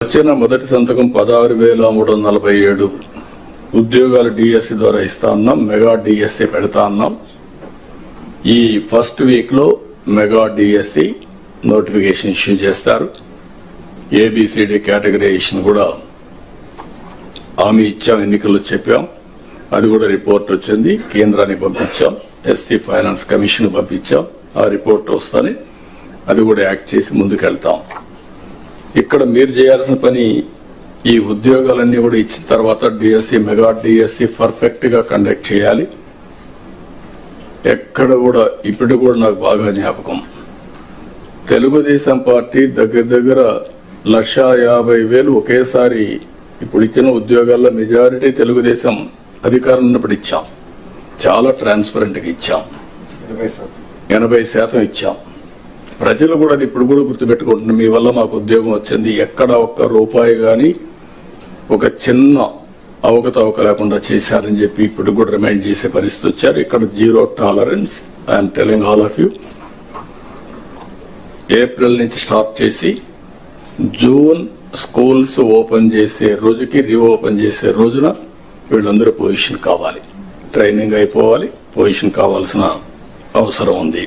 వచ్చిన మొదటి సంతకం 16,347 ఉద్యోగాలు డిఎస్సి ద్వారా ఇస్తా ఉన్నాం. మెగా డిఎస్సి పెడతా ఉన్నాం. ఈ ఫస్ట్ వీక్ లో మెగా డిఎస్సి నోటిఫికేషన్ ఇష్యూ చేస్తారు. ఏబిసిడి కేటగరైజేషన్ కూడా హామీ ఇచ్చాం, ఎన్నికల్లో చెప్పాం. అది కూడా రిపోర్ట్ వచ్చింది, కేంద్రానికి పంపించాం, ఎస్టీ ఫైనాన్స్ కమిషన్ పంపించాం. ఆ రిపోర్ట్ వస్తానే అది కూడా యాక్ట్ చేసి ముందుకెళ్తాం. ఇక్కడ మీరు చేయాల్సిన పని ఈ ఉద్యోగాలన్నీ కూడా ఇచ్చిన తర్వాత డిఎస్సి మెగా డిఎస్సి పర్ఫెక్ట్ గా కండక్ట్ చేయాలి. ఎక్కడ కూడా ఇప్పుడు కూడా నాకు బాగా జ్ఞాపకం, తెలుగుదేశం పార్టీ దగ్గర 1,50,000 ఒకేసారి ఇప్పుడు ఇచ్చిన ఉద్యోగాల్లో మెజారిటీ తెలుగుదేశం అధికారం ఉన్నప్పుడు ఇచ్చాం. చాలా ట్రాన్స్పరెంట్ గా ఇచ్చాం, 80% ఇచ్చాం. ప్రజలు కూడా అది ఇప్పుడు కూడా గుర్తుపెట్టుకుంటున్నారు. మీ వల్ల మాకు ఉద్యోగం వచ్చింది, ఎక్కడ ఒక్క రూపాయి గాని ఒక చిన్న అవకతవక లేకుండా చేశారని చెప్పి ఇప్పుడు కూడా రిమైండ్ చేసే పరిస్థితి వచ్చారు. ఇక్కడ zero tolerance. I'm telling all of you. April నుంచి స్టార్ట్ చేసి జూన్ స్కూల్స్ ఓపెన్ చేసే రోజుకి రీఓపెన్ చేసే రోజున వీళ్ళందరూ పొజిషన్ కావాలి, ట్రైనింగ్ అయిపోవాలి, పొజిషన్ కావాల్సిన అవసరం ఉంది.